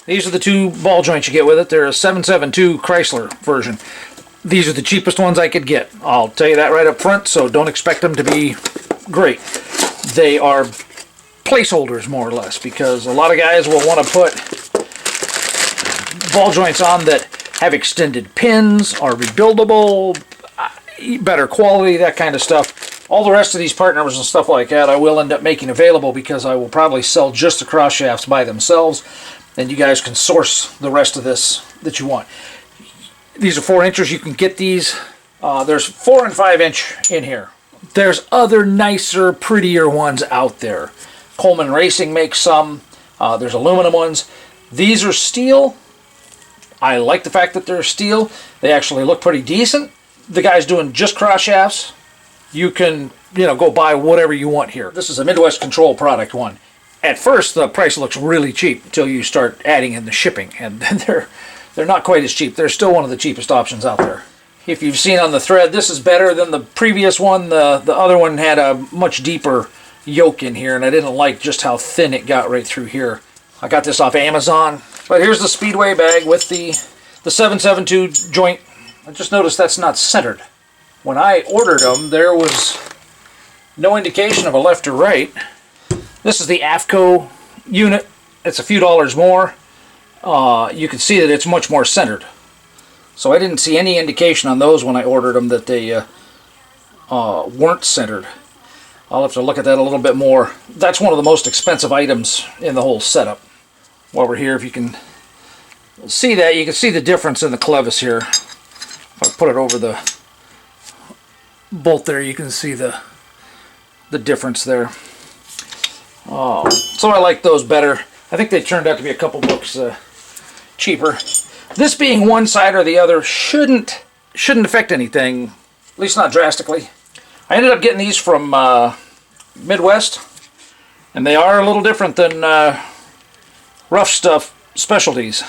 These are the two ball joints you get with it. They're a 772 Chrysler version. These are the cheapest ones I could get. I'll tell you that right up front, so don't expect them to be great. They are placeholders, more or less, because a lot of guys will want to put ball joints on that have extended pins, are rebuildable, better quality, that kind of stuff. All the rest of these part numbers and stuff like that I will end up making available, because I will probably sell just the cross shafts by themselves, and you guys can source the rest of this that you want. These are 4 inches. You can get these. There's 4 and 5 inch in here. There's other nicer, prettier ones out there. Coleman Racing makes some. There's aluminum ones. These are steel. I like the fact that they're steel. They actually look pretty decent. The guy's doing just cross shafts. You can, go buy whatever you want here. This is a Midwest Control product one. At first, the price looks really cheap until you start adding in the shipping, and then they're not quite as cheap. They're still one of the cheapest options out there. If you've seen on the thread, this is better than the previous one. The other one had a much deeper yoke in here, and I didn't like just how thin it got right through here. I got this off Amazon. But here's the Speedway bag with the 772 joint. I just noticed that's not centered. When I ordered them, there was no indication of a left or right. This is the AFCO unit. It's a few dollars more. You can see that it's much more centered. So I didn't see any indication on those when I ordered them that they weren't centered. I'll have to look at that a little bit more. That's one of the most expensive items in the whole setup. While we're here, if you can see that, you can see the difference in the clevis here. If I put it over the bolt there, you can see the difference there. So I like those better. I think they turned out to be a couple bucks cheaper. This being one side or the other shouldn't affect anything, at least not drastically. I ended up getting these from Midwest, and they are a little different than Rough Stuff Specialties.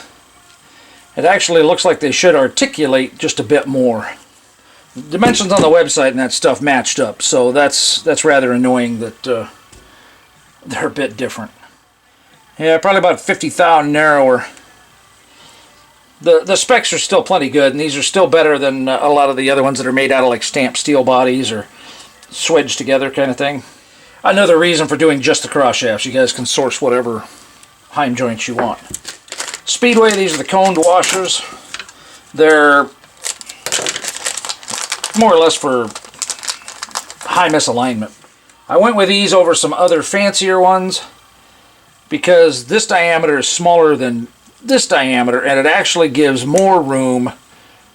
It actually looks like they should articulate just a bit more. Dimensions on the website and that stuff matched up, so that's rather annoying that they're a bit different. Yeah, probably about 50 thou narrower. The specs are still plenty good, and these are still better than a lot of the other ones that are made out of like stamped steel bodies or swedged together kind of thing. Another reason for doing just the cross shafts. You guys can source whatever heim joints you want. Speedway, these are the coned washers. They're more or less for high misalignment. I went with these over some other fancier ones because this diameter is smaller than this diameter, and it actually gives more room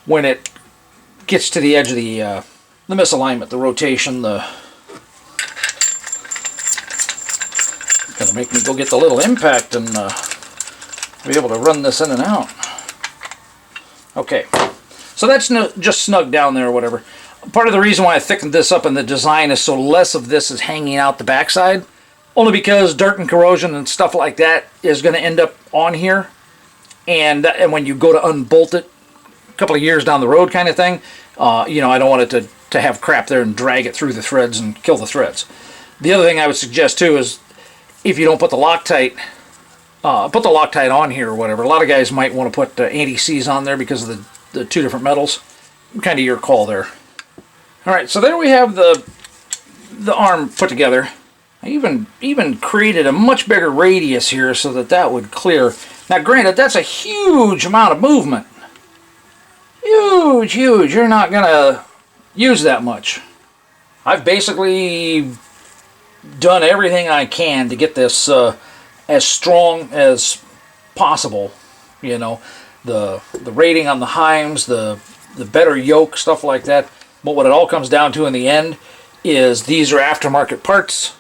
when it gets to the edge of the misalignment, the rotation, the... Gonna make me go get the little impact and be able to run this in and out. Okay, so that's just snug down there or whatever. Part of the reason why I thickened this up in the design is so less of this is hanging out the backside, only because dirt and corrosion and stuff like that is going to end up on here, and when you go to unbolt it a couple of years down the road kind of thing, I don't want it to have crap there and drag it through the threads and kill the threads. The other thing I would suggest too is if you don't put the Loctite on here or whatever. A lot of guys might want to put anti-seize on there because of the two different metals. Kind of your call there. Alright, so there we have the arm put together. I even created a much bigger radius here so that would clear. Now granted, that's a huge amount of movement. Huge. You're not going to use that much. I've basically done everything I can to get this as strong as possible. The rating on the heims, the better yoke, stuff like that. But what it all comes down to in the end is these are aftermarket parts,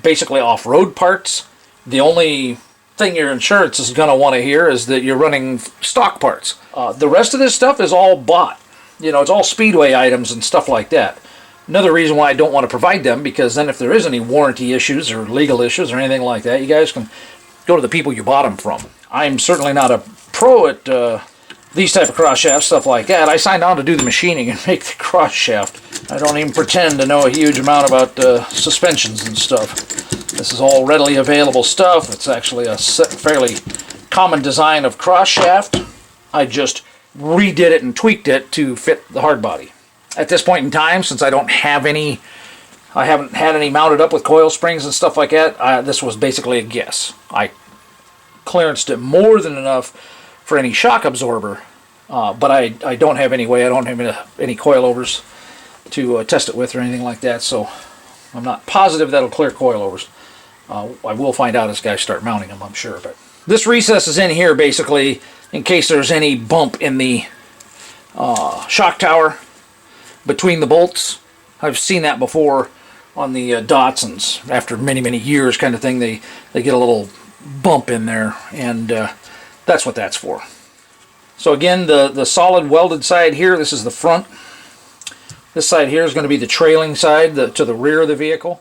basically off-road parts. The only thing your insurance is going to want to hear is that you're running stock parts. The rest of this stuff is all bought. It's all Speedway items and stuff like that. Another reason why I don't want to provide them, because then if there is any warranty issues or legal issues or anything like that, you guys can go to the people you bought them from. I'm certainly not a pro at these type of cross shafts, stuff like that. I signed on to do the machining and make the cross shaft. I don't even pretend to know a huge amount about suspensions and stuff. This is all readily available stuff. It's actually a fairly common design of cross shaft. I just redid it and tweaked it to fit the hard body. At this point in time, since I don't have any, I haven't had any mounted up with coil springs and stuff like that, this was basically a guess. I clearanced it more than enough for any shock absorber, but I don't have any way, I don't have any coilovers to test it with or anything like that, so I'm not positive that'll clear coilovers. I will find out as guys start mounting them, I'm sure. But this recess is in here basically in case there's any bump in the shock tower between the bolts. I've seen that before on the Datsuns. After many, many years kind of thing, they get a little bump in there, and that's what that's for. So again, the solid welded side here, this is the front. This side here is going to be the trailing side to the rear of the vehicle.